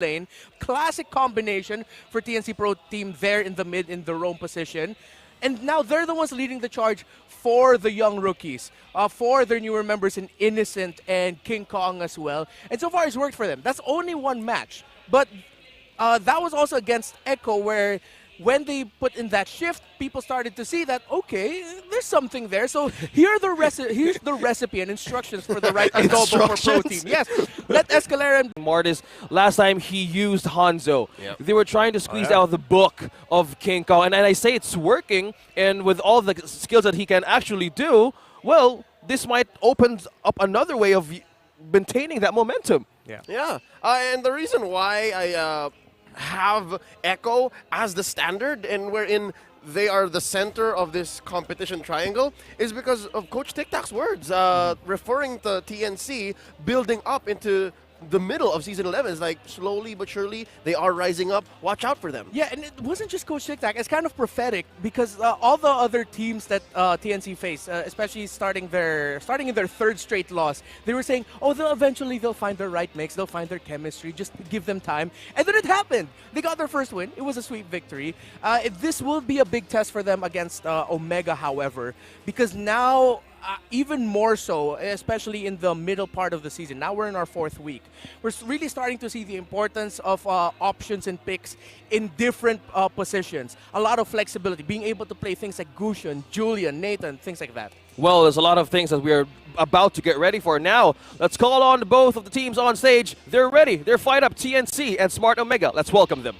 lane. Classic combination for TNC Pro team there in the mid in the roam position. And now they're the ones leading the charge for the young rookies, for their newer members in Innocent and King Kong as well. And so far it's worked for them. That's only one match. But that was also against Echo, where when they put in that shift, people started to see that, okay, there's something there. So here's the recipe and instructions for the right adobo for Pro Team. Yes, let Escalera and Martis, last time he used Hanzo. Yep. They were trying to squeeze out the book of King Kong. And I say it's working, and with all the skills that he can actually do, well, this might open up another way of maintaining that momentum. Yeah, and the reason why I have Echo as the standard and wherein they are the center of this competition triangle is because of Coach Tic Tac's words, referring to TNC building up into the middle of Season 11. It's like slowly but surely they are rising up. Watch out for them. yeah, and it wasn't just Coach Tic Tac. It's kind of prophetic because all the other teams that TNC face, especially starting in their third straight loss, they were saying, oh, they'll find their right mix, they'll find their chemistry, just give them time. And then it happened. They got their first win. It was a sweet victory. This will be a big test for them against Omega, however, because now even more so, especially in the middle part of the season. Now we're in our 4th week. We're really starting to see the importance of options and picks in different positions. A lot of flexibility, being able to play things like Gushin, Julian, Nathan, things like that. Well, there's a lot of things that we're about to get ready for. Now, let's call on both of the teams on stage. They're ready. They're fired up, TNC and Smart Omega. Let's welcome them.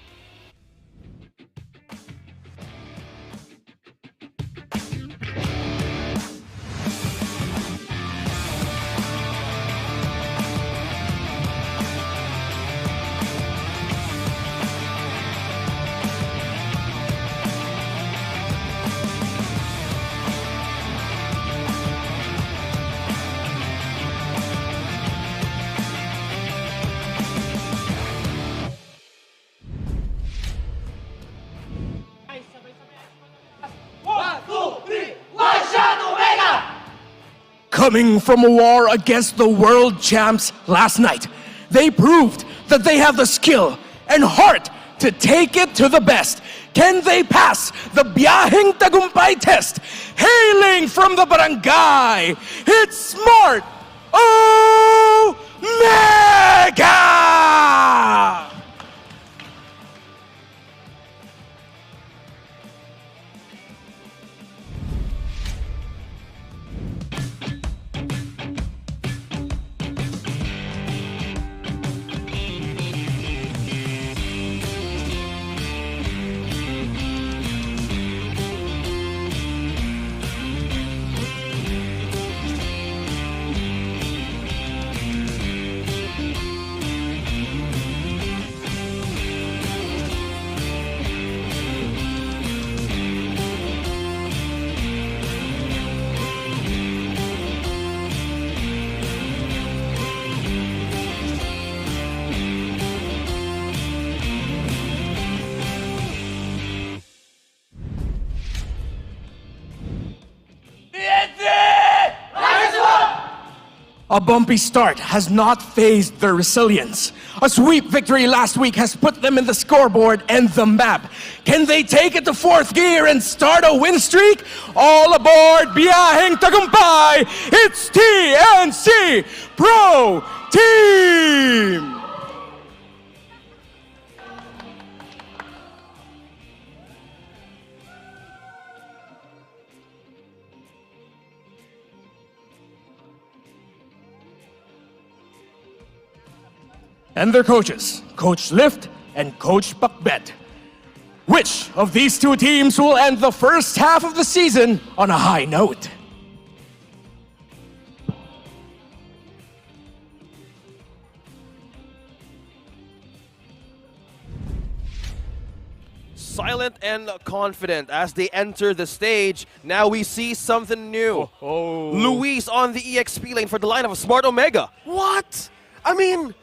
Coming from a war against the world champs last night, they proved that they have the skill and heart to take it to the best. Can they pass the Biyaheng Tagumpay test? Hailing from the barangay, it's Smart Omega! A bumpy start has not phased their resilience. A sweep victory last week has put them in the scoreboard and the map. Can they take it to 4th gear and start a win streak? All aboard Biyaheng Tagumpay! It's TNC Pro Team! And their coaches, Coach Lift and Coach Pakbet. Which of these two teams will end the first half of the season on a high note? Silent and confident as they enter the stage. Now we see something new. Luis on the EXP lane for the line of Smart Omega. What? I mean,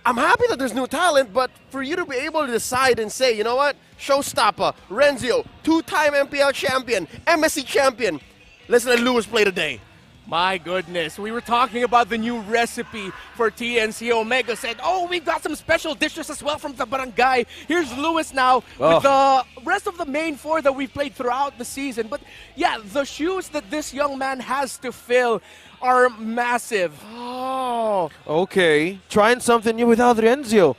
I'm happy that there's new talent, but for you to be able to decide and say, you know what, showstopper, Renzio, 2-time MPL champion, MSC champion, let's let Lewis play today. My goodness, we were talking about the new recipe for TNC. Omega said, oh, we've got some special dishes as well from the barangay. Here's Lewis now with the rest of the main four that we've played throughout the season. But yeah, the shoes that this young man has to fill are massive. Oh. Okay, trying something new without Renzio.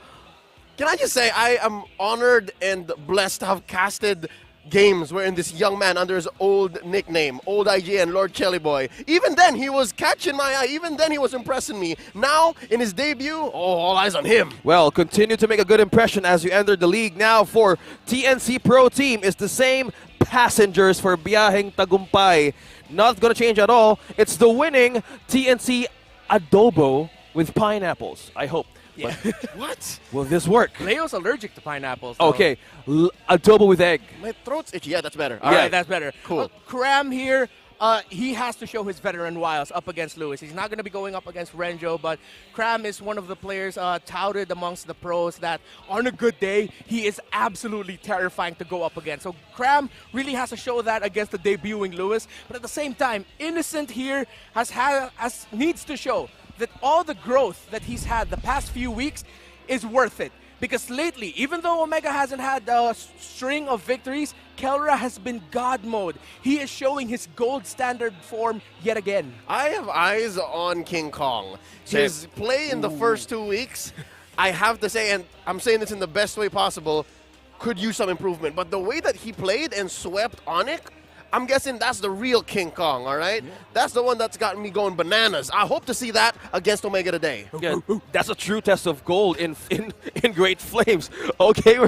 Can I just say, I am honored and blessed to have casted games wherein this young man under his old nickname, Old IGN, Lord Chelly Boy, even then he was catching my eye, even then he was impressing me. Now, in his debut, all eyes on him. Well, continue to make a good impression as you enter the league. Now for TNC Pro Team, it's the same passengers for Biyaheng Tagumpay. Not going to change at all. It's the winning TNC Adobo with pineapples, I hope. Yeah. What? Will this work? Leo's allergic to pineapples. Though. Okay, adobo with egg. My throat's itchy. Yeah, that's better. All right, that's better. Cool. Cram here, he has to show his veteran wiles up against Lewis. He's not going to be going up against Renjo, but Cram is one of the players touted amongst the pros that on a good day, he is absolutely terrifying to go up against. So Cram really has to show that against the debuting Lewis, but at the same time, Innocent here needs to show that all the growth that he's had the past few weeks is worth it. Because lately, even though Omega hasn't had a string of victories, Kelra has been God mode. He is showing his gold standard form yet again. I have eyes on King Kong. His play in the first 2 weeks, I have to say, and I'm saying this in the best way possible, could use some improvement. But the way that he played and swept Onyx, I'm guessing that's the real King Kong, all right? Yeah. That's the one that's gotten me going bananas. I hope to see that against Omega today. Yeah, that's a true test of gold in Great Flames. Okay,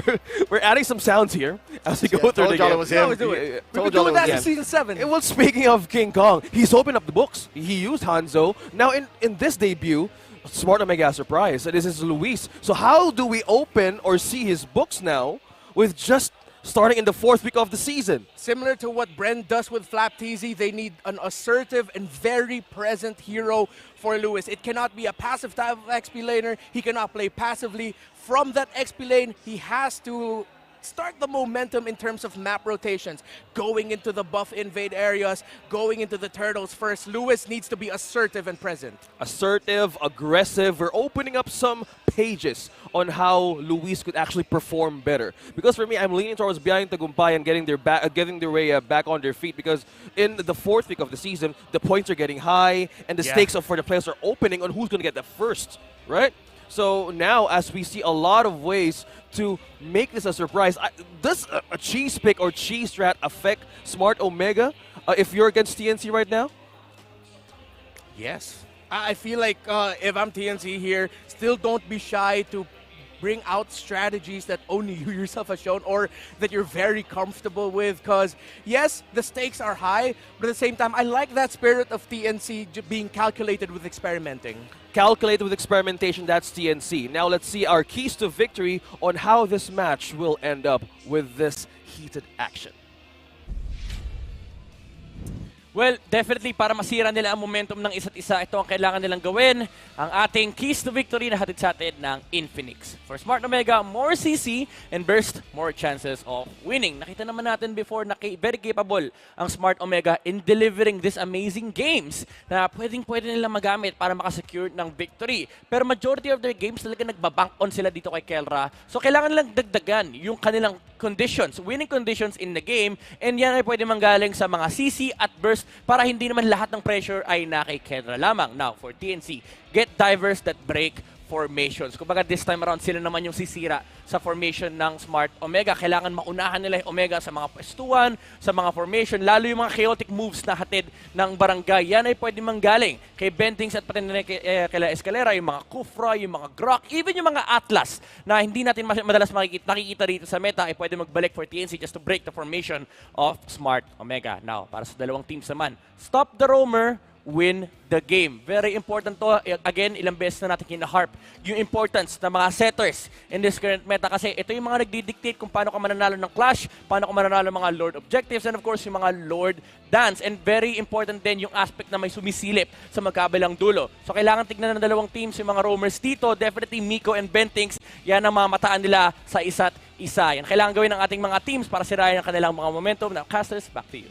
we're adding some sounds here as we go through the game. Was him. We've been doing that since Season 7. Well, speaking of King Kong, he's opened up the books. He used Hanzo. Now, in this debut, Smart Omega has surprise. This is Luis. So how do we open or see his books now with just starting in the 4th week of the season? Similar to what Bren does with Flap TZ, they need an assertive and very present hero for Lewis. It cannot be a passive type of XP laner. He cannot play passively. From that XP lane, he has to start the momentum in terms of map rotations, going into the buff invade areas, going into the turtles first. Lewis needs to be assertive and present. Assertive, aggressive. We're opening up some pages on how Luis could actually perform better. Because for me, I'm leaning towards Biyaheng Tagumpay and getting their way back on their feet. Because in the 4th week of the season, the points are getting high and the stakes for the players are opening on who's going to get the first, right? So now, as we see a lot of ways to make this a surprise, does a cheese pick or cheese strat affect Smart Omega if you're against TNC right now? Yes. I feel like if I'm TNC here, still don't be shy to bring out strategies that only you yourself have shown or that you're very comfortable with. Because, yes, the stakes are high, but at the same time, I like that spirit of TNC being calculated with experimenting. Calculated with experimentation, that's TNC. Now let's see our keys to victory on how this match will end up with this heated action. Well, definitely para masira nila ang momentum ng isa't isa, ito ang kailangan nilang gawin. Ang ating keys to victory na hatid sa atin ng Infinix. For Smart Omega, more CC and burst, more chances of winning. Nakita naman natin before na very capable ang Smart Omega in delivering these amazing games na pwede nilang magamit para makasecure ng victory. Pero majority of their games talaga nagbabank on sila dito kay Kelra. So kailangan nilang dagdagan yung kanilang conditions, winning conditions in the game, and yan ay pwede manggaling sa mga CC at burst para hindi naman lahat ng pressure ay na kay Kelra lamang. Now, for TNC, get divers that break formations. Kumbaga this time around, sila naman yung sisira sa formation ng Smart Omega. Kailangan maunahan nila yung Omega sa mga pwestuhan, sa mga formation, lalo yung mga chaotic moves na hatid ng barangay. Yan ay pwede manggaling kay Bentings at pati kay Escalera, yung mga Kufra, yung mga Grok, even yung mga Atlas na hindi natin madalas nakikita rito sa meta ay pwede magbalik for TNC just to break the formation of Smart Omega. Now, para sa dalawang teams naman, stop the roamer, win the game. Very important to. Again, ilang beses na natin kinaharp yung importance ng mga setters in this current meta kasi ito yung mga nagdi-dictate kung paano ka mananalo ng clash, paano ka mananalo ng mga Lord objectives, and of course, yung mga Lord dance. And very important din yung aspect na may sumisilip sa magkabilang dulo. So, kailangan tignan ng dalawang teams yung mga roamers dito. Definitely, Miko and Bentings, yan ang mamataan nila sa isa't isa. Yan kailangan gawin ng ating mga teams para sirayan ang kanilang mga momentum. Now, casters, back to you.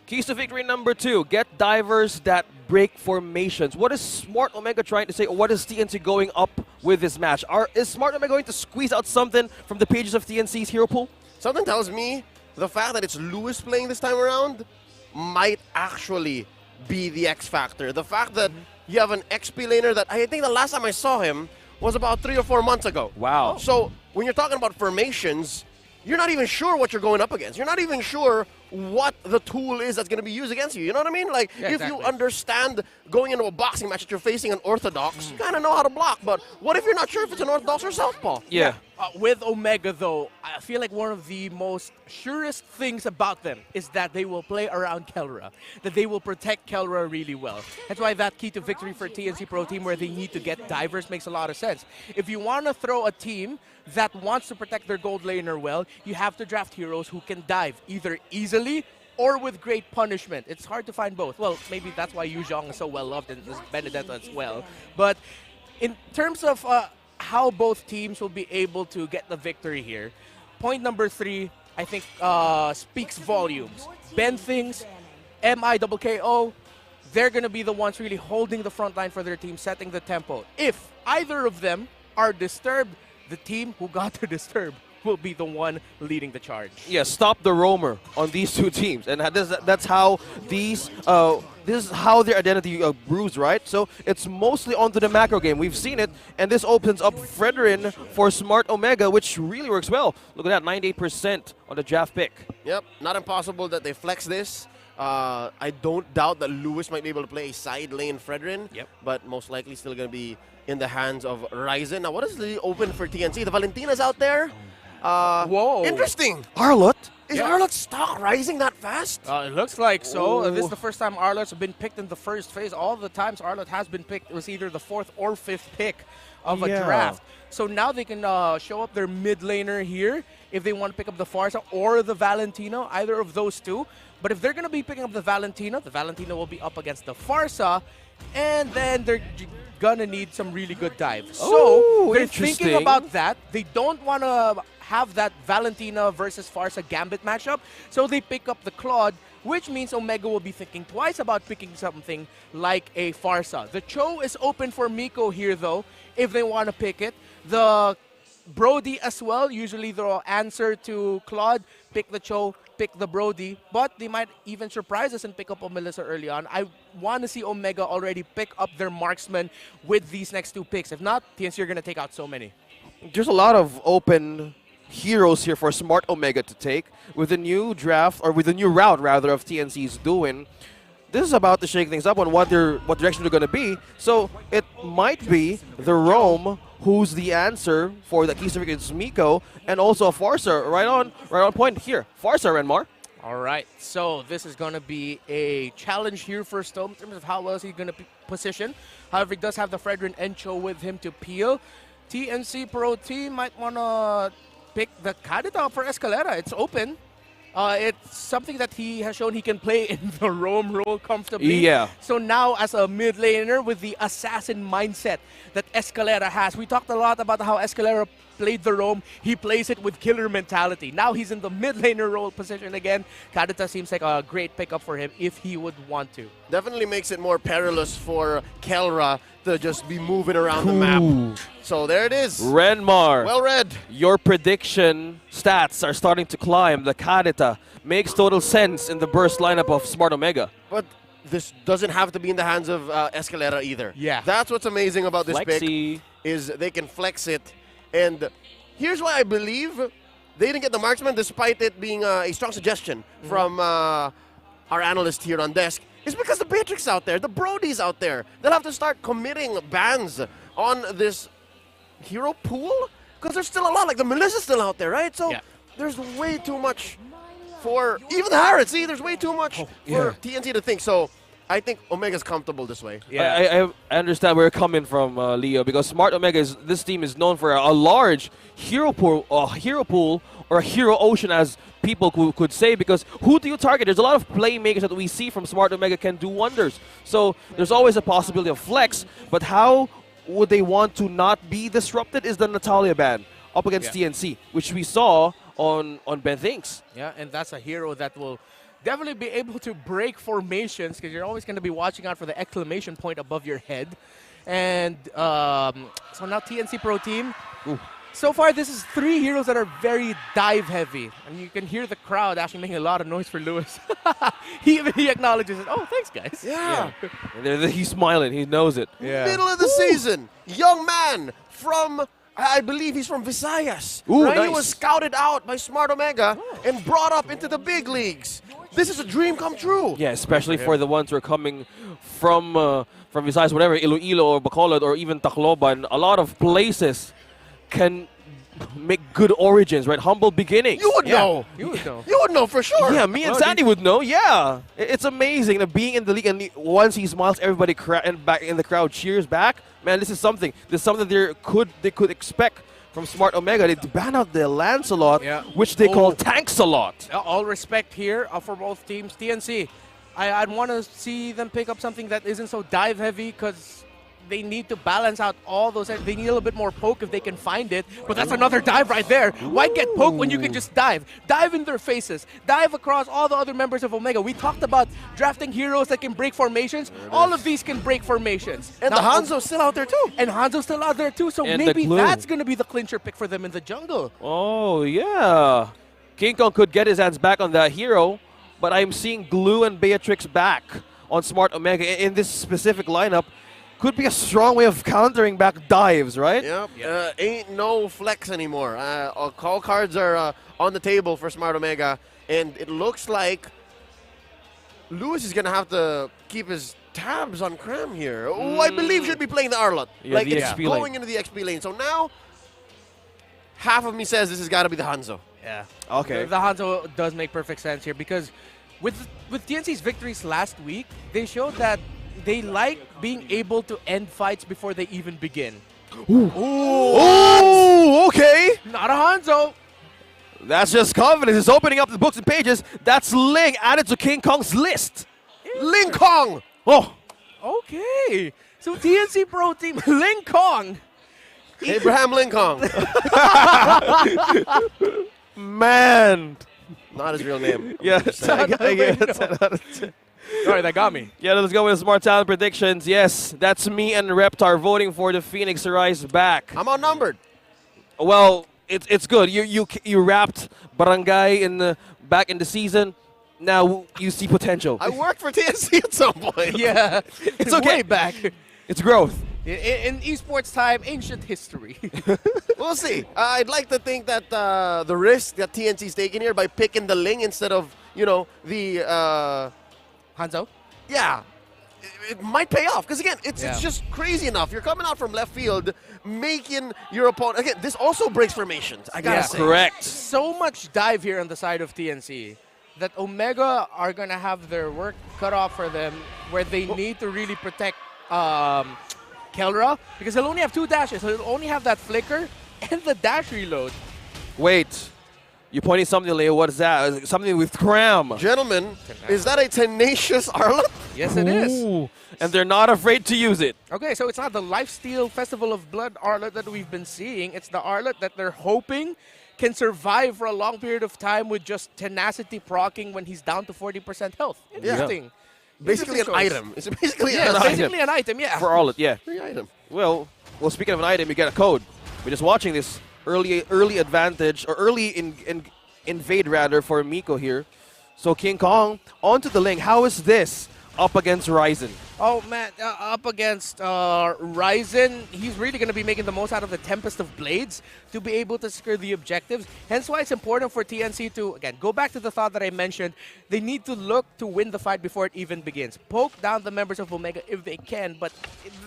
Keys to victory number 2. Get divers that break formations. What is Smart Omega trying to say? Or what is TNC going up with this match? Is Smart Omega going to squeeze out something from the pages of TNC's hero pool? Something tells me the fact that it's Lewis playing this time around might actually be the X factor. The fact that you have an XP laner that I think the last time I saw him was about 3 or 4 months ago. Wow. So when you're talking about formations, you're not even sure what you're going up against. You're not even sure what the tool is that's going to be used against you. You know what I mean? Like, Yeah, if exactly. you understand going into a boxing match that you're facing an orthodox, you kind of know how to block. But what if you're not sure if it's an orthodox or southpaw? Yeah. With Omega, though, I feel like one of the most surest things about them is that they will play around Kelra, that they will protect Kelra really well. That's why that key to victory for TNC Pro Team, where they need to get divers, makes a lot of sense. If you want to throw a team that wants to protect their gold laner well, you have to draft heroes who can dive, either easily or with great punishment. It's hard to find both. Well, maybe that's why Yu Zhong is so well loved and Benedetta as well. But in terms of how both teams will be able to get the victory here, point number 3, I think, speaks volumes. Ben thinks, MIKKO, they're going to be the ones really holding the front line for their team, setting the tempo. If either of them are disturbed, the team who got to disturb will be the one leading the charge. Yeah, stop the roamer on these two teams, and that's how these. This is how their identity brews, right? So it's mostly onto the macro game. We've seen it, and this opens up Fredrin for Smart Omega, which really works well. Look at that, 98% on the draft pick. Yep, not impossible that they flex this. I don't doubt that Lewis might be able to play a side lane Fredrin, but most likely still going to be in the hands of Ryzen. Now, what is the open for TNC? The Valentina's out there. Whoa. Interesting. Arlott? Is Arlott stock rising that fast? It looks like so. This is Ooh. the first time Arlott's been picked in the first phase. All the times Arlott has been picked, it was either the 4th or 5th pick of a Yeah. draft. So now they can show up their mid laner here if they want to pick up the Farsa or the Valentino, either of those two. But if they're going to be picking up the Valentino will be up against the Farsa, and then they're going to need some really good dives. So Ooh, they're thinking interesting. about that. They don't want to have that Valentina versus Farsa Gambit matchup, so they pick up the Claude, which means Omega will be thinking twice about picking something like a Farsa. The Cho is open for Miko here, though, if they want to pick it. The Brody as well, usually they'll answer to Claude, pick the Cho, pick the Brody, but they might even surprise us and pick up a Melissa early on. I want to see Omega already pick up their marksman with these next 2 picks. If not, TNC are going to take out so many. There's a lot of open heroes here for Smart Omega to take. With the new draft, or with the new route rather, of TNC's doing, this is about to shake things up on what direction they're going to be. So it might be the Rome who's the answer for the Keys to Victory. It's Miko, and also a Farsa right on point here. Farsa, Renmar. All right, so this is going to be a challenge here for Stone in terms of how well is he going to position. However, he does have the Fredrin Encho with him to peel. TNC Pro Team might want to pick the Kadita for Escalera. It's open. It's something that he has shown he can play in the roam role comfortably. Yeah. So now as a mid laner with the assassin mindset that Escalera has, we talked a lot about how Escalera played the roam. He plays it with killer mentality. Now he's in the mid laner role position again. Kadita seems like a great pickup for him if he would want to. Definitely makes it more perilous for Kelra to just be moving around the map. So there it is. Renmar. Well read. Your prediction stats are starting to climb. The Kadita makes total sense in the burst lineup of Smart Omega. But this doesn't have to be in the hands of Escalera either. Yeah. That's what's amazing about this pick, Flexi. is they can flex it. And here's why I believe they didn't get the marksman despite it being a strong suggestion from our analyst here on desk. It's because the Beatrix out there, the Brodies out there, they'll have to start committing bans on this hero pool because there's still a lot. Like the Melissa's still out there, right? So there's way too much for even the Harrods. See, there's way too much for TNT to think. So I think Omega's comfortable this way. I understand where you're coming from, Leo, because Smart Omega this team is known for a large hero pool, or a hero ocean, as people could say. Because who do you target? There's a lot of playmakers that we see from Smart Omega can do wonders. So there's always a possibility of flex. But how would they want to not be disrupted? Is the Natalia ban up against TNC, which we saw on Ben Thinks. Yeah, and that's a hero that will definitely be able to break formations because you're always going to be watching out for the exclamation point above your head. And so now TNC Pro Team. Ooh. So far, this is 3 heroes that are very dive heavy. And you can hear the crowd actually making a lot of noise for Lewis. he acknowledges it. Oh, thanks, guys. Yeah. He's smiling. He knows it. Middle of the season, young man from, I believe he's from Visayas. Ooh, right? He nice. was scouted out by Smart Omega and brought up into the big leagues. This is a dream come true. Yeah, especially for the ones who are coming from Visayas, whatever, Iloilo or Bacolod or even Tacloban. A lot of places can make good origins, right? Humble beginnings. You would know. You would know. You would know for sure. Yeah, me and Sandy would know. Yeah, it's amazing being in the league, and once he smiles, everybody and back in the crowd cheers back. Man, this is something. This is something they could expect from Smart Omega. They ban out the Lancelot, which they call Tanksalot. All respect here for both teams. TNC, I'd want to see them pick up something that isn't so dive heavy because they need to balance out all those. They need a little bit more poke if they can find it. But that's another dive right there. Why get poke when you can just dive? Dive in their faces. Dive across all the other members of Omega. We talked about drafting heroes that can break formations. All of these can break formations. And now, the Hanzo's still out there too. And Hanzo's still out there too. So And maybe the Glue. that's going to be the clincher pick for them in the jungle. Oh, yeah. King Kong could get his hands back on that hero, but I'm seeing Glue and Beatrix back on Smart Omega in this specific lineup. Could be a strong way of countering back dives, right? Yep. Ain't no flex anymore. Call cards are on the table for Smart Omega, and it looks like Lewis is going to have to keep his tabs on Cram here, who I believe should be playing the Arlot. Yeah, like the it's XP going lane. into the XP lane. So now, half of me says this has got to be the Hanzo. Yeah. Okay. The Hanzo does make perfect sense here because with TNC's victories last week, they showed that they like being able to end fights before they even begin. Oh, okay. Not a Hanzo. That's just confidence. It's opening up the books and pages. That's Ling added to King Kong's list. Ling Kong! Oh, Okay. So TNC Pro Team, Ling Kong. Abraham Ling Kong. man. Not his real name. Yeah. Sorry, that got me. Yeah, let's go with Smart Talent predictions. Yes, that's me and Reptar voting for the Phoenix to rise back. I'm outnumbered. Well, it's good. You wrapped Barangay back in the season. Now you see potential. I worked for TNC at some point. Yeah. It's okay. Way back. It's growth. In esports time, ancient history. We'll see. I'd like to think that the risk that TNC's taking here by picking the Ling instead of, the... Hanzo? Yeah, it might pay off. Because, again, it's Yeah. just crazy enough. You're coming out from left field, making your opponent... Again, this also breaks formations, I gotta Yeah. say. Correct. So much dive here on the side of TNC that Omega are going to have their work cut off for them where they need to really protect Kelra because he'll only have 2 dashes. He'll only have that flicker and the dash reload. Wait. You're pointing something, Leo. What is that? Is it something with Cram? Gentlemen, is that a tenacious Arlot? Yes, it is. Ooh. And they're not afraid to use it. Okay, so it's not the Lifesteal Festival of Blood Arlot that we've been seeing. It's the Arlot that they're hoping can survive for a long period of time with just tenacity proccing when he's down to 40% health. Interesting. Basically an Interesting choice. item. It's basically Yeah, an it's item. basically an item, yeah. For all it, yeah. Free item. Well, speaking of an item, you get a code. We're just watching this early advantage, or early invade rather, for Miko here. So King Kong, onto the Ling. How is this up against Ryzen? Oh, man, up against Ryzen, he's really going to be making the most out of the Tempest of Blades to be able to secure the objectives. Hence why it's important for TNC to, again, go back to the thought that I mentioned. They need to look to win the fight before it even begins. Poke down the members of Omega if they can, but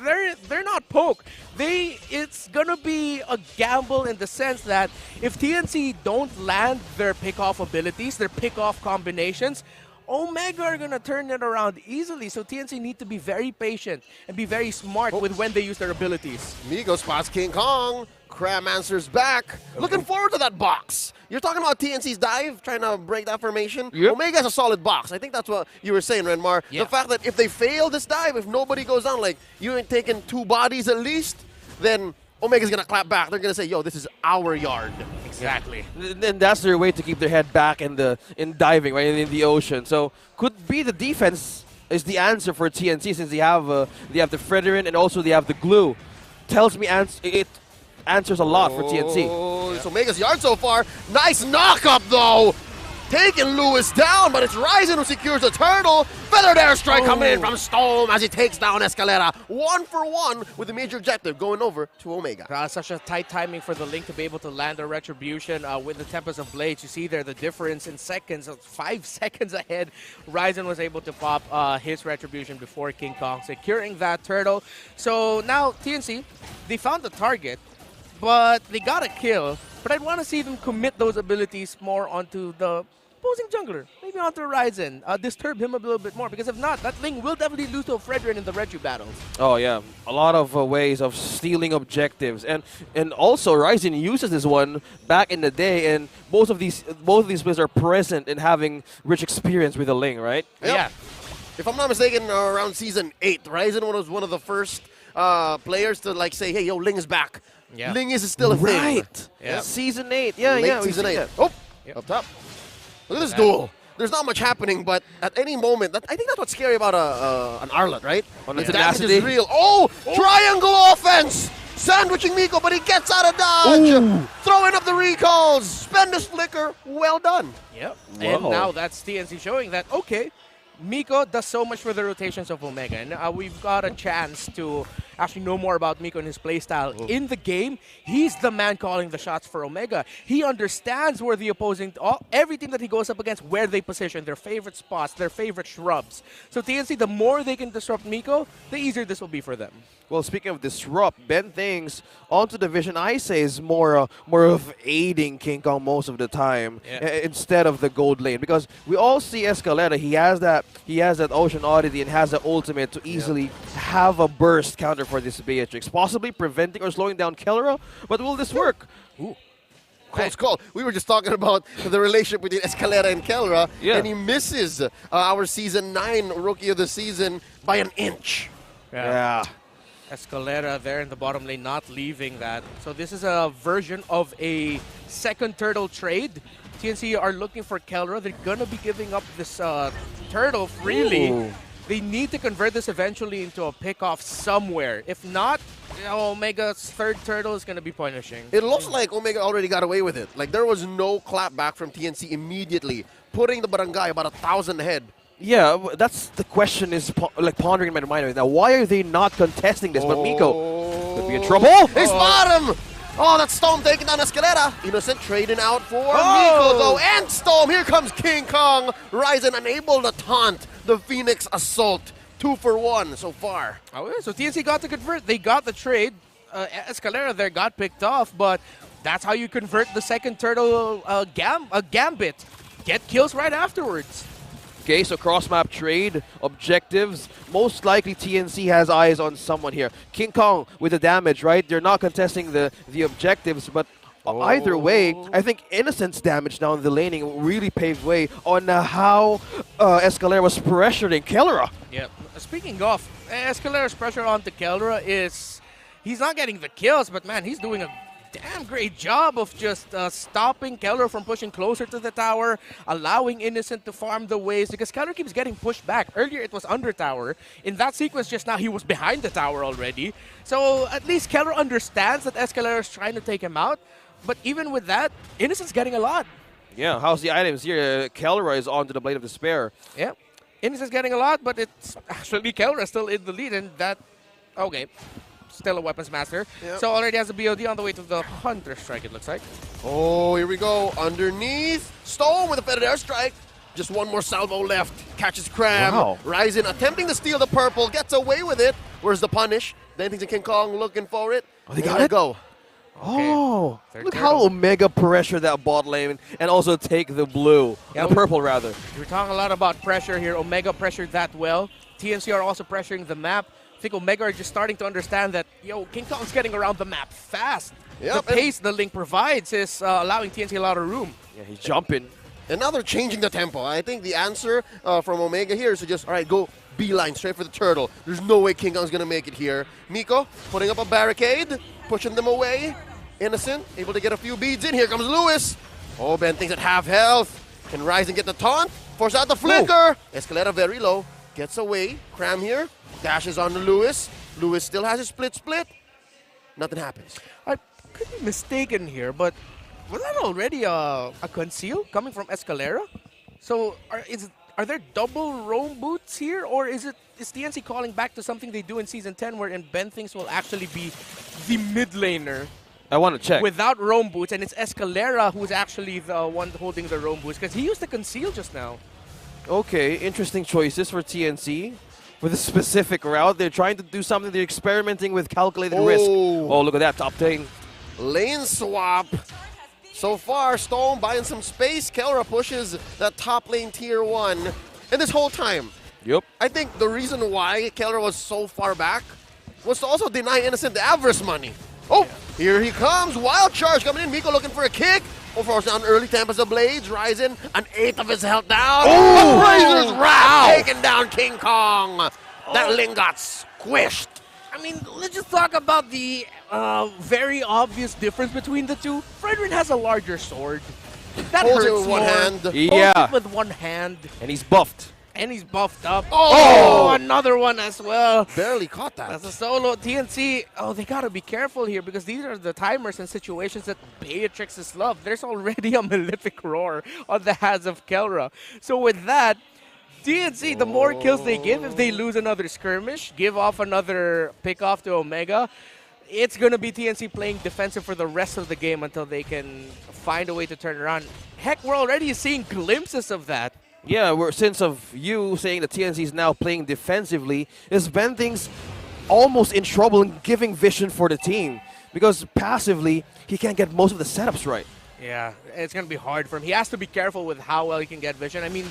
they're not poke. It's going to be a gamble in the sense that if TNC don't land their pick-off abilities, their pick-off combinations, Omega are going to turn it around easily, so TNC need to be very patient and be very smart with when they use their abilities. Migo spots King Kong. Cram answers back. Looking forward to that box. You're talking about TNC's dive, trying to break that formation. Yep. Omega has a solid box. I think that's what you were saying, Renmar. Yeah. The fact that if they fail this dive, if nobody goes down, like you ain't taking 2 bodies at least, then Omega's going to clap back. They're going to say, yo, this is our yard. Exactly. And that's their way to keep their head back in diving, right, in the ocean. So could be the defense is the answer for TNC since they have the Fredrin and also they have the glue. Tells me it answers a lot for TNC. Oh, it's Omega's yard so far. Nice knock-up, though. Taking Lewis down, but it's Ryzen who secures the turtle. Feathered airstrike coming in from Storm as he takes down Escalera. 1-for-1 with the major objective going over to Omega. Such a tight timing for the Link to be able to land a retribution with the Tempest of Blades. You see there the difference in seconds, 5 seconds ahead. Ryzen was able to pop his retribution before King Kong, securing that turtle. So now TNC, they found the target, but they got a kill. But I'd want to see them commit those abilities more onto the opposing jungler, maybe onto Ryzen, disturb him a little bit more, because if not, that Ling will definitely lose to a Fredrin in the Regu battles. Oh yeah, a lot of ways of stealing objectives, and also Ryzen uses this one back in the day, and both of these players are present in having rich experience with the Ling, right? Yep. Yeah. If I'm not mistaken, around Season 8, Ryzen was one of the first players to like say, hey, yo, Ling is back. Yeah. Ling is still a thing. Right. Yep. Season 8. Yeah, Late yeah. Season we see 8. that. Oh, Yep. up top. Look at this duel. There's not much happening, but at any moment, I think that's what's scary about an Arlet, right? On the The damage tenacity. is real. Oh, triangle offense! Sandwiching Miko, but he gets out of dodge. Throwing up the recalls. Spend his flicker. Well done. Yep. Whoa. And now that's TNC showing that, okay, Miko does so much for the rotations of Omega. And we've got a chance to actually know more about Miko and his playstyle. In the game, he's the man calling the shots for Omega. He understands where the opposing, every team that he goes up against, where they position, their favorite spots, their favorite shrubs. So TNC, the more they can disrupt Miko, the easier this will be for them. Well, speaking of disrupt, Ben things onto the vision, I say, is more of aiding King Kong most of the time instead of the gold lane, because we all see Escalera. He has that Ocean Oddity and has the ultimate to easily have a burst counter for this Beatrix, possibly preventing or slowing down Kellera. But will this work? Ooh. Close call. We were just talking about the relationship between Escalera and Kellera, and he misses our Season 9 Rookie of the Season by an inch. Yeah. Escalera there in the bottom lane, not leaving that. So this is a version of a second turtle trade. TNC are looking for Kellera. They're going to be giving up this turtle freely. Ooh. They need to convert this eventually into a pick-off somewhere. If not, Omega's third turtle is going to be punishing. It looks like Omega already got away with it. Like, there was no clap back from TNC immediately, putting the barangay about 1,000 ahead. Yeah, that's the question is pondering in my mind right now. Why are they not contesting this? But Miko could be in trouble. They spot him! Oh, that's Storm taking down Escalera. Innocent trading out for Miko, though. And Storm, here comes King Kong. Ryzen unable to taunt the Phoenix Assault. 2-for-1 so far. Oh, yeah. So TNC got to convert. They got the trade. Escalera there got picked off, but that's how you convert the second turtle gambit. Get kills right afterwards. Okay, so cross-map trade, objectives. Most likely TNC has eyes on someone here. King Kong with the damage, right? They're not contesting the objectives, but either way, I think Innocent's damage down the laning really paved way on how Escalera was pressuring Kellera. Yeah. Speaking of, Escalera's pressure onto Kellera is, he's not getting the kills, but man, he's doing a damn great job of just stopping Kellera from pushing closer to the tower, allowing Innocent to farm the waves, because Kellera keeps getting pushed back. Earlier it was under tower. In that sequence just now, he was behind the tower already. So at least Kellera understands that Escalera is trying to take him out. But even with that, Innocent's getting a lot. Yeah, how's the items here? Kellera is onto the Blade of Despair. Yeah. Innocent's getting a lot, but it's actually Kellera still in the lead, and that, okay. Still a weapons master. Yep. So already has a BOD on the way to the Hunter Strike, it looks like. Oh, here we go. Underneath. Storm with a feathered airstrike. Just one more salvo left. Catches Cram. Wow. Ryzen attempting to steal the purple. Gets away with it. Where's the punish? Then thinks King Kong looking for it. Oh, they There got we it? go. Oh, Third look turtle. how Omega pressure that bot lane and also take the blue, Yeah, the purple rather. We're talking a lot about pressure here. Omega pressured that well. TNC are also pressuring the map. I think Omega are just starting to understand that, King Kong's getting around the map fast. Yep, The pace the Link provides is allowing TNC a lot of room. Yeah, he's jumping. And now they're changing the tempo. I think the answer from Omega here is to just, all right, go beeline straight for the turtle. There's no way King Kong's going to make it here. Miko putting up a barricade, pushing them away. Innocent, able to get a few beads in. Here comes Lewis. Oh, Ben thinks at half health. Can Rise and get the taunt. Force out the flicker. Escalera very low. Gets away. Cram here. Dashes on to Lewis. Lewis still has his split. Nothing happens. I could be mistaken here, but was that already a conceal coming from Escalera? So are there double roam boots here, or is TNC calling back to something they do in Season 10 wherein Ben thinks will actually be the mid laner I want to check. without roam boots, and it's Escalera who's actually the one holding the roam boots because he used the conceal just now. Okay, interesting choices for TNC. With a specific route, they're trying to do something. They're experimenting with calculated risk. Oh, look at that top lane. Lane swap. So far, Stone buying some space. Kelra pushes that top lane tier 1. And this whole time, Yep. I think the reason why Kelra was so far back was to also deny Innocent the Avarice money. Oh, here he comes. Wild charge coming in. Miko looking for a kick. Force down early. Tempest of Blades. Rising. An eighth of his health down. Oh! Razor's Wrath taking down King Kong. That Ling got squished. I mean, let's just talk about the very obvious difference between the two. Fredrin has a larger sword. That Holds it hurts with one more. hand. Holds Yeah. it with one hand, And he's buffed. and he's buffed up. Oh! Another one as well. Barely caught that. That's a solo. TNC, they gotta be careful here because these are the timers and situations that Beatrix's love. There's already a Malefic Roar on the hands of Kelra. So with that, TNC, the more kills they give, if they lose another skirmish, give off another pick off to Omega, it's gonna be TNC playing defensive for the rest of the game until they can find a way to turn around. Heck, we're already seeing glimpses of that. Yeah, since of you saying that TNC is now playing defensively, is Bending's almost in trouble in giving vision for the team. Because passively, he can't get most of the setups right. Yeah, it's going to be hard for him. He has to be careful with how well he can get vision. I mean,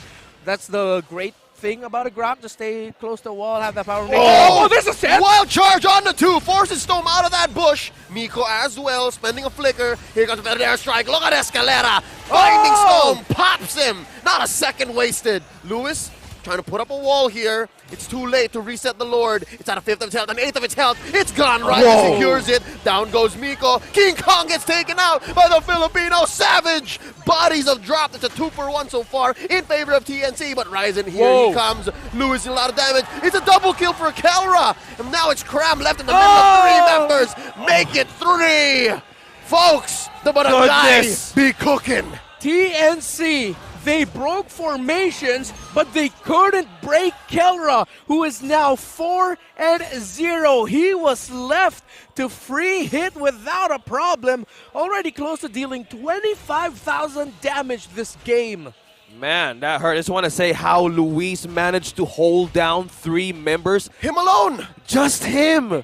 that's the great thing about a Grok. Just stay close to the wall, have that power. Oh, there's a set! Wild charge on the 2, forces Storm out of that bush. Miko as well, spending a flicker. Here comes the air strike. Look at Escalera. Finding Storm, pops him. Not a second wasted. Lewis trying to put up a wall here. It's too late to reset the Lord. It's at a fifth of its health, an eighth of its health. It's gone. Ryzen secures it. Down goes Miko. King Kong gets taken out by the Filipino Savage. Bodies have dropped. It's a 2-for-1 so far in favor of TNC, but Ryzen here he comes. Lewis in a lot of damage. It's a double kill for Kelra. And now it's Cram left in the middle of 3 members. Make it 3. Folks, the barangay be cooking. TNC, they broke formations, but they couldn't break Kelra, who is now 4-0. He was left to free hit without a problem, already close to dealing 25,000 damage this game. Man, that hurt. I just want to say how Luis managed to hold down 3 members. Him alone. Just him.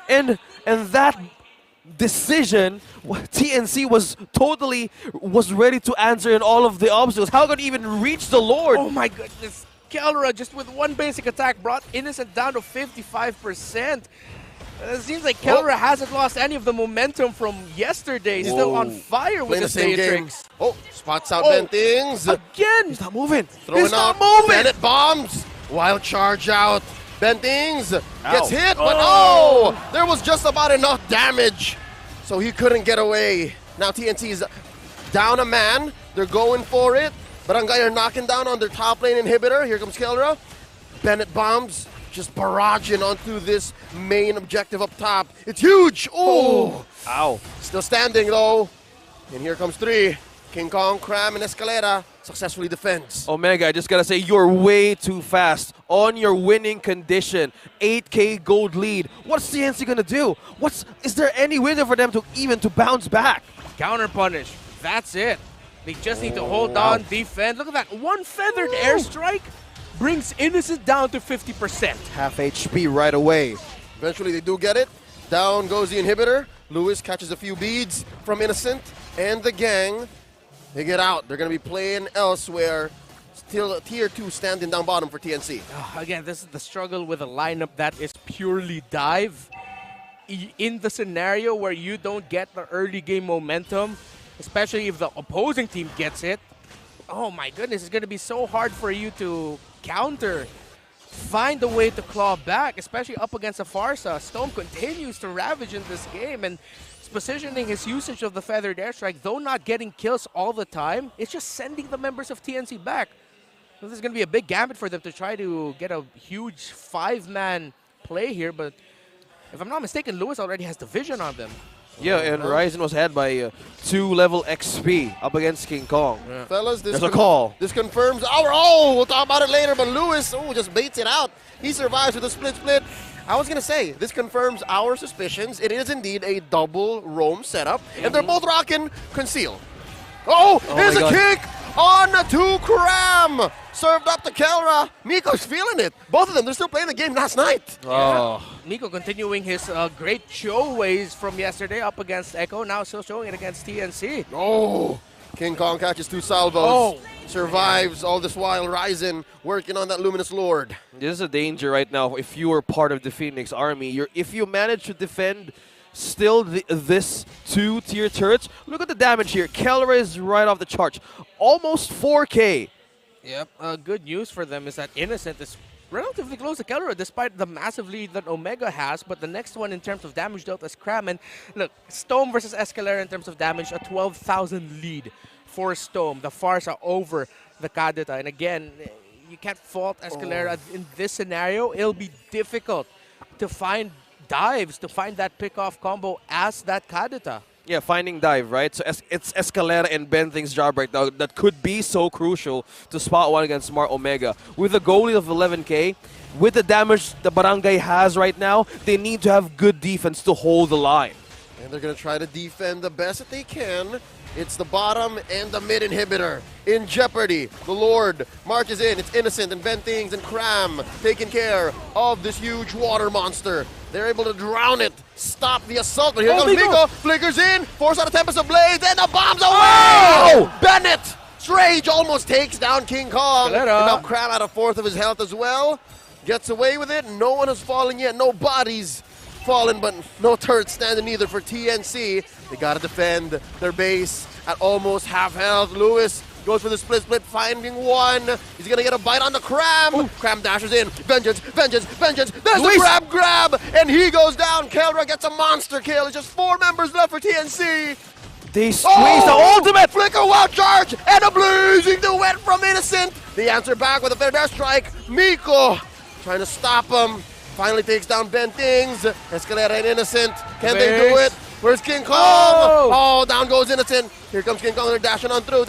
And that decision, TNC was ready to answer in all of the obstacles. How could he even reach the Lord? Oh my goodness. Kelra, just with one basic attack, brought Innocent down to 55%. It seems like Kelra hasn't lost any of the momentum from yesterday. He's still on fire with Playing the his same game. Beatrix. Oh, spots out Oh. Bentings. Again! He's not moving. Throwing He's not out moving. Bennett bombs. Wild charge out. Bentings gets Ow. hit, but there was just about enough damage. So he couldn't get away. Now TNC is down a man. They're going for it. Barangay are knocking down on their top lane inhibitor. Here comes Kelra. Bennett bombs just barraging onto this main objective up top. It's huge. Oh. Ow. Still standing though. And here comes 3. King Kong, Cram, and Escalera successfully defends. Omega, I just gotta say, you're way too fast on your winning condition. 8K gold lead. What's TNC gonna do? Is there any window for them to even bounce back? Counter punish. That's it. They just need to hold on, defend. Look at that. One feathered airstrike brings Innocent down to 50%. Half HP right away. Eventually they do get it. Down goes the inhibitor. Lewis catches a few beads from Innocent and the gang. They get out. They're going to be playing elsewhere. Still tier 2 standing down bottom for TNC. Again, this is the struggle with a lineup that is purely dive. In the scenario where you don't get the early game momentum, especially if the opposing team gets it, oh my goodness, it's going to be so hard for you to counter. Find a way to claw back, especially up against a Farsa. Stone continues to ravage in this game, and his positioning, his usage of the feathered airstrike, though not getting kills all the time, it's just sending the members of TNC back. So this is going to be a big gambit for them to try to get a huge 5-man play here, but if I'm not mistaken, Lewis already has the vision on them. Yeah, and Ryzen was had by 2 level XP up against King Kong. Fellas, There's a call. This confirms our. Oh, we'll talk about it later. But Lewis, just baits it out. He survives with a split. I was gonna say this confirms our suspicions. It is indeed a double roam setup, and they're both rocking conceal. Oh, there's my a God. kick on to Cram. Served up to Kelra. Miko's feeling it. Both of them, they're still playing the game last night. Oh. Miko continuing his great show ways from yesterday up against Echo, now still showing it against TNC. Oh, King Kong catches 2 salvos. Oh. Survives all this while. Ryzen working on that Luminous Lord. This is a danger right now if you were part of the Phoenix army. If you manage to defend still this 2-tier turrets, look at the damage here. Kelra is right off the charts. Almost 4K. Yep. Good news for them is that Innocent is relatively close to Kelra despite the massive lead that Omega has, but the next one in terms of damage dealt is Cram. And look, Stome versus Escalera in terms of damage, a 12,000 lead for Stome. The Farsa over the Kadita. And again, you can't fault Escalera in this scenario. It'll be difficult to find dives, to find that pick-off combo as that Kadita. Yeah, finding dive, right? So it's Escalera and Benthing's job right now that could be so crucial to spot one against Smart Omega. With a goalie of 11K, with the damage the Barangay has right now, they need to have good defense to hold the line. And they're going to try to defend the best that they can. It's the bottom and the mid inhibitor in jeopardy. The Lord marches in. It's Innocent and Bentings and Cram taking care of this huge water monster. They're able to drown it, stop the assault. But here comes Miko. Flickers in, force out a Tempest of Blades, and the bomb's away! Oh! Bennett! Strange almost takes down King Kong. And Escalera. now Cram out a fourth of his health as well. Gets away with it. No one has fallen yet. No bodies fallen, but no turret standing either for TNC. They gotta defend their base at almost half health. Lewis goes for the split, finding one. He's gonna get a bite on the Cram. Ooh. Cram dashes in. Vengeance. There's Luis. the grab, and he goes down. Kelra gets a monster kill. It's just 4 members left for TNC. They squeeze the ultimate! Flicker wild charge and a blazing duet from Innocent. The answer back with a fair dare strike. Miko trying to stop him. Finally takes down Bentings. Escalera and Innocent. Can they do it? Where's King Kong? Oh, down goes Innocent. Here comes King Kong. They're dashing on through.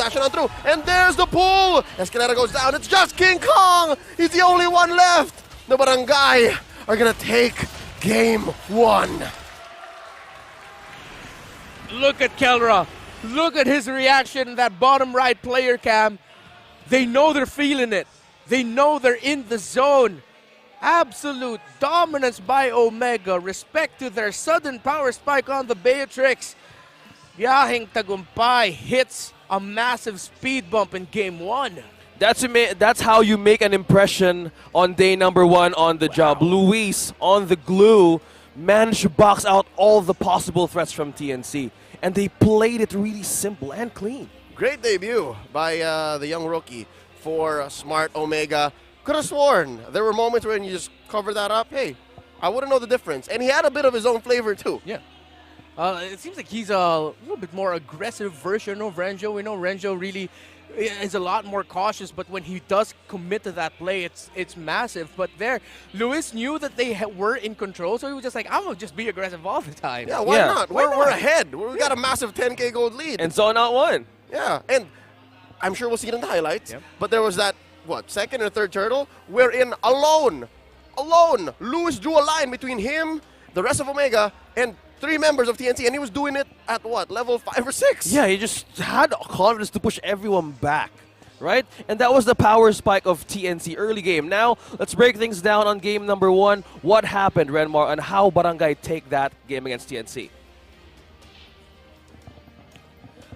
And there's the pull. Escalera goes down. It's just King Kong. He's the only one left. The Barangay are going to take game 1. Look at Kelra. Look at his reaction, that bottom right player cam. They know they're feeling it. They know they're in the zone. Absolute dominance by Omega. Respect to their sudden power spike on the Beatrix. Biyaheng Tagumpay hits a massive speed bump in game 1. That's how you make an impression on day number 1 on the job. Luis on the glue managed to box out all the possible threats from TNC. And they played it really simple and clean. Great debut by the young rookie for Smart Omega. Could have sworn there were moments when you just cover that up. Hey, I wouldn't know the difference. And he had a bit of his own flavor too. Yeah. It seems like he's a little bit more aggressive version of Renjo. We know Renjo really is a lot more cautious, but when he does commit to that play, it's massive. But there, Luis knew that they were in control, so he was just like, I'm going to just be aggressive all the time. Yeah, why Yeah. not? We're ahead. We got a massive 10K gold lead. And zone out 1. Yeah, and I'm sure we'll see it in the highlights. Yep. But there was that, second or third turtle? We're in alone. Lewis drew a line between him, the rest of Omega, and 3 members of TNC, and he was doing it at level 5 or 6? Yeah, he just had confidence to push everyone back, right? And that was the power spike of TNC early game. Now, let's break things down on game number 1. What happened, Renmar, and how Barangay take that game against TNC?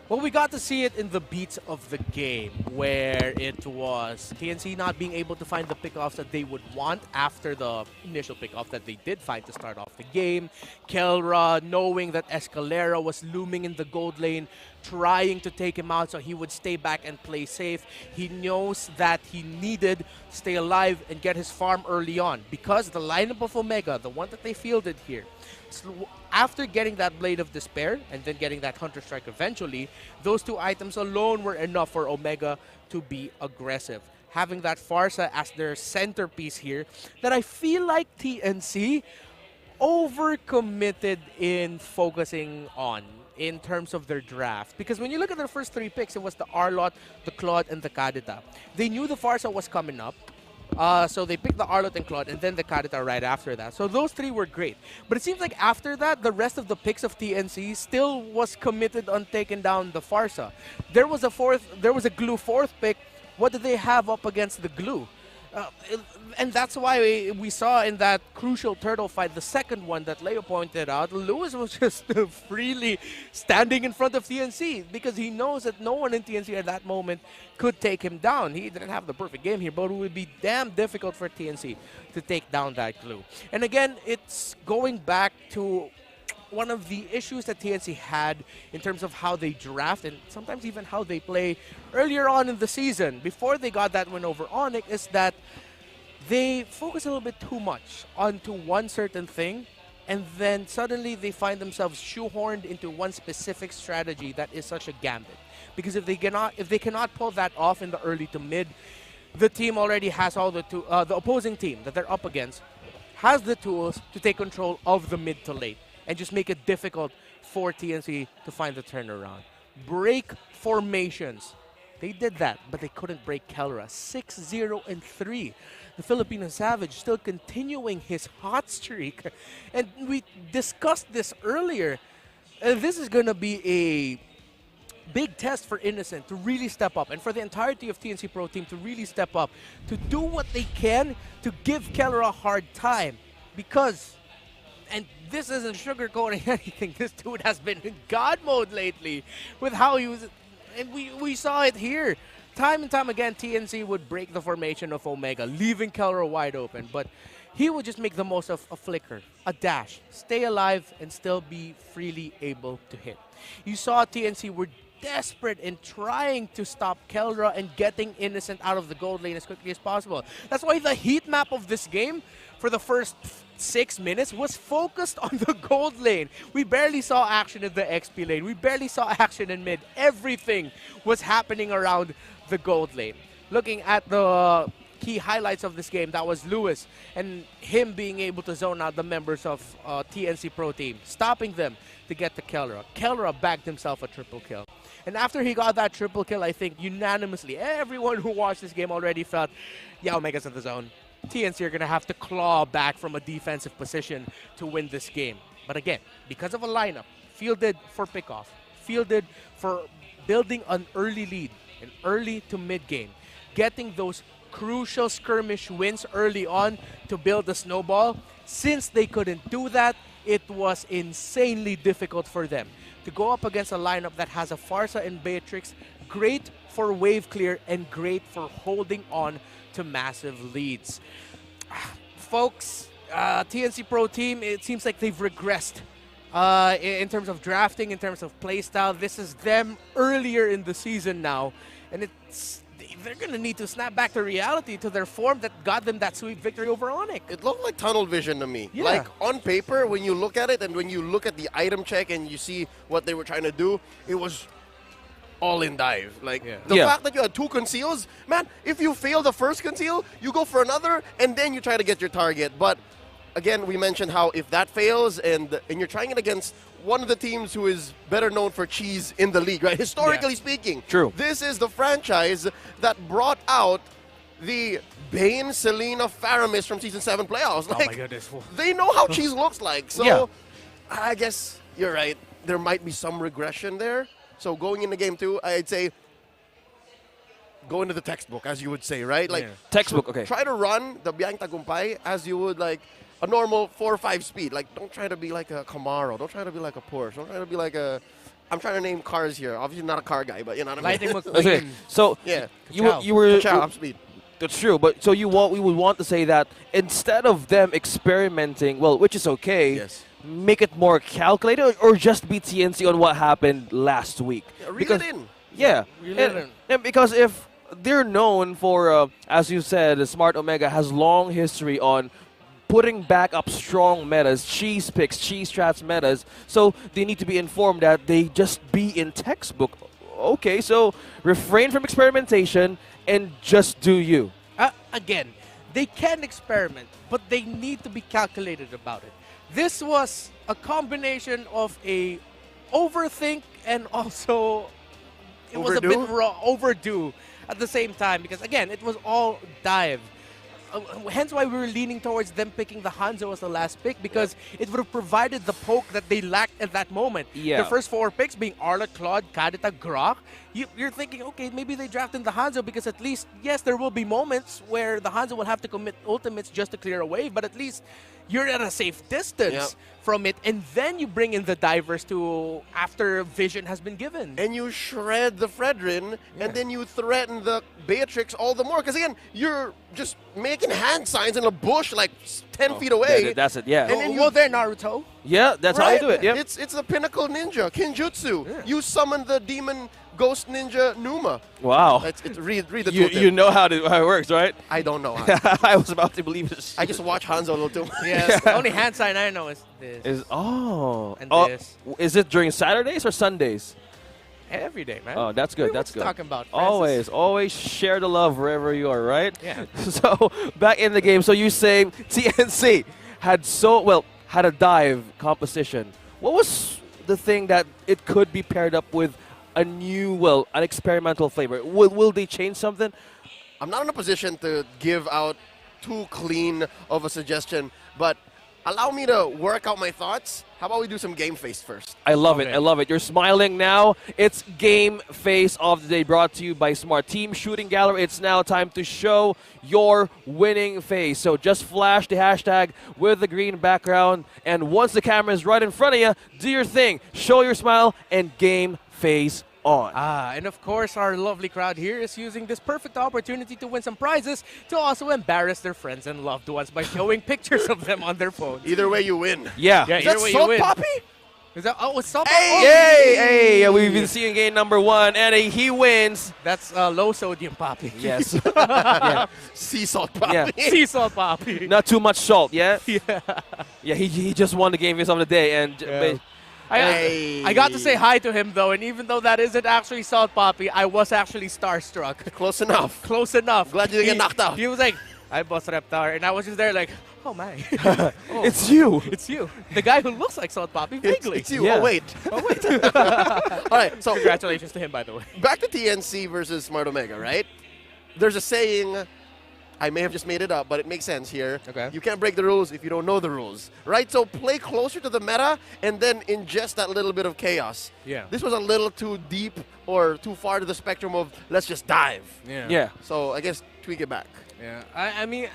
Well, we got to see it in the beats of the game, where it was TNC not being able to find the pickoffs that they would want after the initial pickoff that they did find to start off the game. Kelra knowing that Escalera was looming in the gold lane, trying to take him out so he would stay back and play safe. He knows that he needed to stay alive and get his farm early on, because the lineup of Omega, the one that they fielded here, after getting that Blade of Despair and then getting that Hunter Strike eventually, those 2 items alone were enough for Omega to be aggressive. Having that Farsa as their centerpiece here, that I feel like TNC overcommitted in focusing on in terms of their draft. Because when you look at their first 3 picks, it was the Arlot, the Claude, and the Kadita. They knew the Farsa was coming up. So they picked the Arlot and Claude, and then the Kadita right after that. So those 3 were great. But it seems like after that, the rest of the picks of TNC still was committed on taking down the Farsa. There was a Glue 4th pick. What did they have up against the Glue? And that's why we saw in that crucial turtle fight, the second one that Leo pointed out, Lewis was just freely standing in front of TNC because he knows that no one in TNC at that moment could take him down. He didn't have the perfect game here, but it would be damn difficult for TNC to take down that Glue. And again, it's going back to one of the issues that TNC had in terms of how they draft and sometimes even how they play earlier on in the season, before they got that win over Onyx, is that they focus a little bit too much onto one certain thing, and then suddenly they find themselves shoehorned into one specific strategy that is such a gambit. Because if they cannot pull that off in the early to mid, the team already has all the opposing team that they're up against has the tools to take control of the mid to late and just make it difficult for TNC to find the turnaround. Break formations. They did that, but they couldn't break Kelra. 6-0-3. The Filipino Savage still continuing his hot streak. And we discussed this earlier. This is going to be a big test for Innocent to really step up, and for the entirety of TNC Pro Team to really step up, to do what they can to give Kelra a hard time. Because, and this isn't sugarcoating anything, this dude has been in God mode lately with how he was. And we saw it here. Time and time again, TNC would break the formation of Omega, leaving Kelra wide open. But he would just make the most of a flicker, a dash, stay alive, and still be freely able to hit. You saw TNC were desperate in trying to stop Kelra and getting Innocent out of the gold lane as quickly as possible. That's why the heat map of this game for the first 6 minutes was focused on the gold lane. We barely saw action in the XP lane. We barely saw action in mid. Everything was happening around the gold lane. Looking at the key highlights of this game, that was Lewis and him being able to zone out the members of TNC Pro Team, stopping them to get to Kelra. Kelra bagged himself a triple kill. And after he got that triple kill, I think unanimously, everyone who watched this game already felt, yeah, Omega's in the zone. TNC are going to have to claw back from a defensive position to win this game. But again, because of a lineup, fielded for pickoff, fielded for building an early lead, an early to mid game, getting those crucial skirmish wins early on to build a snowball, since they couldn't do that, it was insanely difficult for them to go up against a lineup that has a Farsa and Beatrix, great for wave clear and great for holding on to massive leads. Folks, TNC Pro Team, it seems like they've regressed in terms of drafting, in terms of playstyle. This is them earlier in the season now, and they're going to need to snap back to reality, to their form that got them that sweep victory over Onyx. It looked like tunnel vision to me. Yeah. Like, on paper, when you look at it and when you look at the item check and you see what they were trying to do, it was all-in dive. Like, the fact that you had 2 conceals, man, if you fail the first conceal, you go for another, and then you try to get your target. But, again, we mentioned how if that fails and you're trying it against one of the teams who is better known for cheese in the league, right? Historically speaking. True. This is the franchise that brought out the Bane, Selena, Faramis from Season 7 playoffs. Like, Oh my goodness. they know how cheese looks like. So, I guess you're right. There might be some regression there. So, going into Game 2, I'd say go into the textbook, as you would say, right? Like, Textbook, okay. Try to run the Biang Tagumpay as you would, like, a normal 4 or 5 speed. Like, don't try to be like a Camaro. Don't try to be like a Porsche. Don't try to be like a... I'm trying to name cars here. Obviously not a car guy, but you know what I mean? Lightning Okay, McQueen. so Yeah. you were Top speed. That's true, but so we would want to say that instead of them experimenting, well, which is okay, Yes. make it more calculated or just be TNC on what happened last week. Yeah, reel it in. Yeah, Reel it in. and because if they're known for, as you said, Smart Omega has long history on putting back up strong metas, cheese picks, cheese strats metas. So they need to be informed that they just be in textbook. Okay, so refrain from experimentation and just do you. Again, they can experiment, but they need to be calculated about it. This was a combination of a overthink and also it was a bit overdue at the same time because again, it was all dive. Hence why we were leaning towards them picking the Hanzo as the last pick because it would have provided the poke that they lacked at that moment. Yeah. The first 4 picks being Arla, Claude, Kadita, Grok. You're thinking, okay, maybe they drafted the Hanzo because at least, yes, there will be moments where the Hanzo will have to commit ultimates just to clear a wave, but at least you're at a safe distance from it, and then you bring in the divers to after vision has been given. And you shred the Fredrin, and then you threaten the Beatrix all the more. Because again, you're just making hand signs in a bush like 10 feet away. That's it, yeah. And then you go there, Naruto. Yeah, that's how you do it. Yep. It's the pinnacle ninja, Kinjutsu. You summon the demon ghost ninja Numa. Wow. Read the tooltip. You know how it works, right? I don't know how. I was about to believe this. I just watch Hanzo a little too much. Yes, the only hand sign I know is this. And this. Is it during Saturdays or Sundays? Every day, man. Oh, that's good. What are That's you good. talking about, Francis? Always share the love wherever you are, right? Yeah. So back in the game, so you say TNC had a dive composition. What was the thing that it could be paired up with a new, an experimental flavor? Will they change something? I'm not in a position to give out too clean of a suggestion, but allow me to work out my thoughts. How about we do some game face first? I love it. I love it. You're smiling now. It's Game Face of the Day brought to you by Smart Team Shooting Gallery. It's now time to show your winning face. So just flash the hashtag with the green background. And once the camera is right in front of you, do your thing. Show your smile and Game Face on. And of course, our lovely crowd here is using this perfect opportunity to win some prizes to also embarrass their friends and loved ones by showing pictures of them on their phones. Either way, you win. Yeah. Yeah, Is that either way you Salt win. Poppy? Is that, it's Salt Hey, we've been seeing game number 1, and he wins. That's low sodium Poppy. Yes. Sea Salt Poppy. Yeah. Sea salt Poppy. Not too much salt, yeah? Yeah. Yeah, he just won the Game Face of the Day, and I got to say hi to him though, and even though that isn't actually Salt Poppy, I was actually starstruck. Close enough. Close enough. Glad you didn't get knocked out. He was like, "Hi, Boss Reptar," and I was just there like, "Oh my, it's you. it's you, the guy who looks like Salt Poppy vaguely." It's you. Yeah. Oh, wait. All right, so Congratulations to him, by the way. back to TNC versus Smart Omega, right? There's a saying, I may have just made it up, but it makes sense here. Okay. You can't break the rules if you don't know the rules, right? So play closer to the meta and then ingest that little bit of chaos. Yeah. This was a little too deep or too far to the spectrum of let's just dive. Yeah. Yeah. So I guess tweak it back. Yeah. I mean,